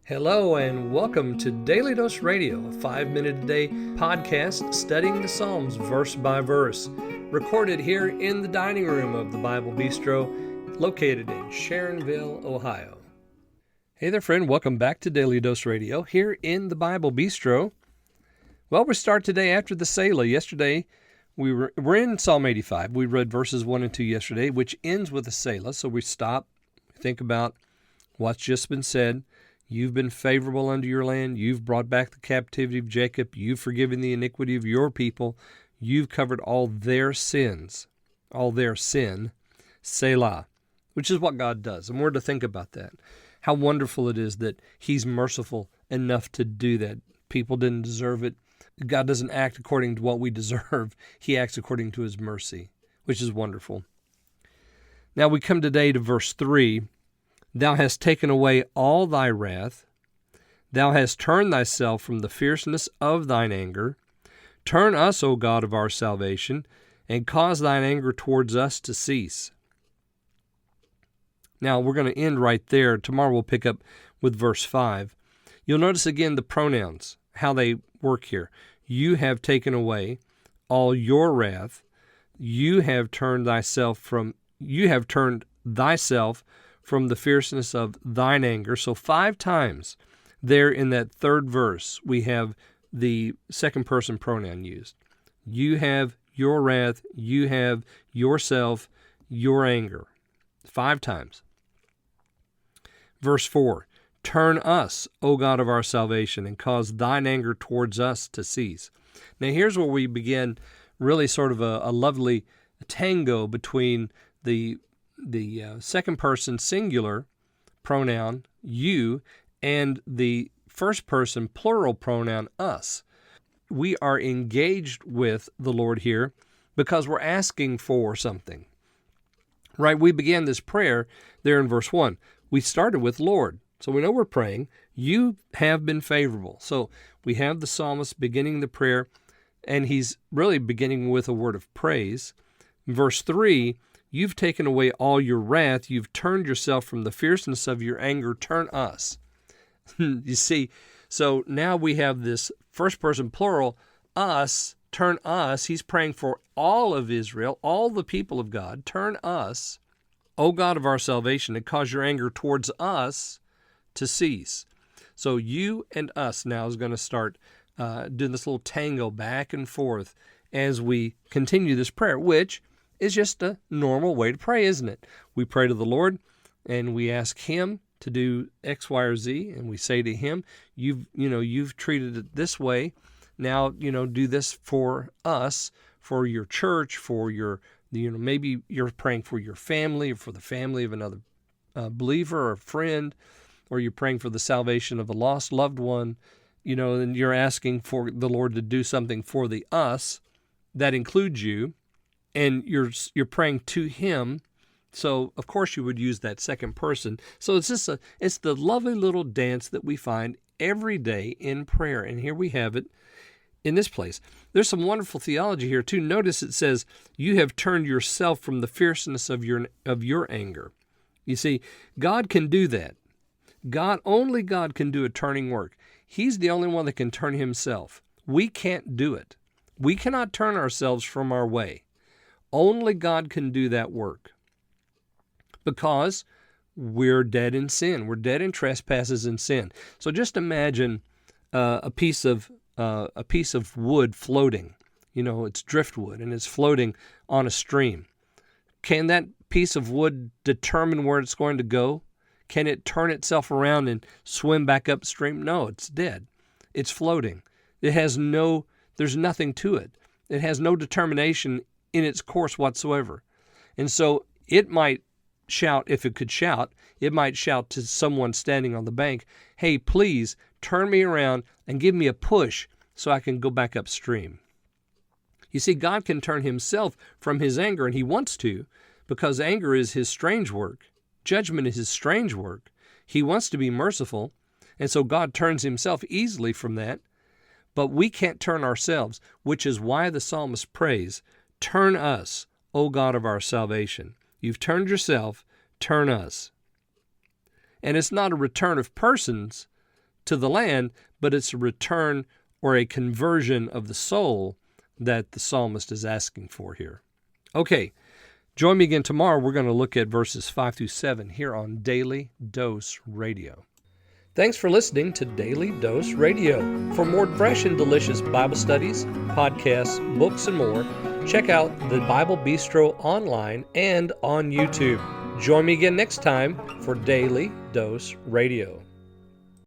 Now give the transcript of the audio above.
Hello and welcome to Daily Dose Radio, a 5-minute-a-day podcast studying the Psalms verse by verse, recorded here in the dining room of the Bible Bistro, located in Sharonville, Ohio. Hey there, friend. Welcome back to Daily Dose Radio here in the Bible Bistro. Well, we start today after the Selah. Yesterday, we're in Psalm 85. We read verses 1 and 2 yesterday, which ends with a Selah. So we stop, think about what's just been said. You've been favorable unto your land. You've brought back the captivity of Jacob. You've forgiven the iniquity of your people. You've covered all their sins, all their sin, Selah, which is what God does. And we're to think about that. How wonderful it is that He's merciful enough to do that. People didn't deserve it. God doesn't act according to what we deserve. He acts according to His mercy, which is wonderful. Now we come today to verse 3. Thou hast taken away all thy wrath. Thou hast turned thyself from the fierceness of thine anger. Turn us, O God of our salvation, and cause thine anger towards us to cease. Now, we're going to end right there. Tomorrow we'll pick up with verse 5. You'll notice again the pronouns, how they work here. You have taken away all your wrath. You have turned thyself from the fierceness of thine anger. So 5 times there in that third verse, we have the second person pronoun used. You have your wrath, you have yourself, your anger. 5 times. Verse 4, turn us, O God of our salvation, and cause thine anger towards us to cease. Now here's where we begin really sort of a lovely tango between the second person singular pronoun, you, and the first person plural pronoun, us. We are engaged with the Lord here because we're asking for something. Right? We began this prayer there in verse 1. We started with Lord. So we know we're praying. You have been favorable. So we have the psalmist beginning the prayer, and he's really beginning with a word of praise. Verse 3, you've taken away all your wrath. You've turned yourself from the fierceness of your anger. Turn us. You see, so now we have this first person plural, us, turn us. He's praying for all of Israel, all the people of God. Turn us, O God of our salvation, and cause your anger towards us to cease. So you and us now is going to start doing this little tango back and forth as we continue this prayer, which is just a normal way to pray, isn't it? We pray to the Lord and we ask Him to do X, Y, or Z, and we say to Him, you've treated it this way. Now, do this for us, for your church, for your, maybe you're praying for your family or for the family of another believer or friend, or you're praying for the salvation of a lost loved one, and you're asking for the Lord to do something for the us that includes you. And you're praying to Him, so of course you would use that second person. So it's the lovely little dance that we find every day in prayer, and here we have it in this place. There's some wonderful theology here too. Notice it says, "You have turned yourself from the fierceness of your anger." You see, God can do that. Only God can do a turning work. He's the only one that can turn Himself. We can't do it. We cannot turn ourselves from our way. Only God can do that work because we're dead in sin. We're dead in trespasses and sin. So just imagine a piece of wood floating. It's driftwood and it's floating on a stream. Can that piece of wood determine where it's going to go? Can it turn itself around and swim back upstream? No, it's dead. It's floating. There's nothing to it. It has no determination in its course whatsoever. And so it might shout, if it could shout, it might shout to someone standing on the bank, hey, please turn me around and give me a push so I can go back upstream. You see, God can turn Himself from His anger, and He wants to, because anger is His strange work. Judgment is His strange work. He wants to be merciful, and so God turns Himself easily from that. But we can't turn ourselves, which is why the psalmist prays, turn us, O God of our salvation. You've turned yourself, turn us. And it's not a return of persons, to the land, but it's a return or a conversion of the soul that the psalmist is asking for here. Okay, join me again tomorrow. We're going to look at verses 5 through 7 here on Daily Dose Radio. Thanks for listening to Daily Dose Radio. For more fresh and delicious Bible studies, podcasts, books, and more, check out the Bible Bistro online and on YouTube. Join me again next time for Daily Dose Radio.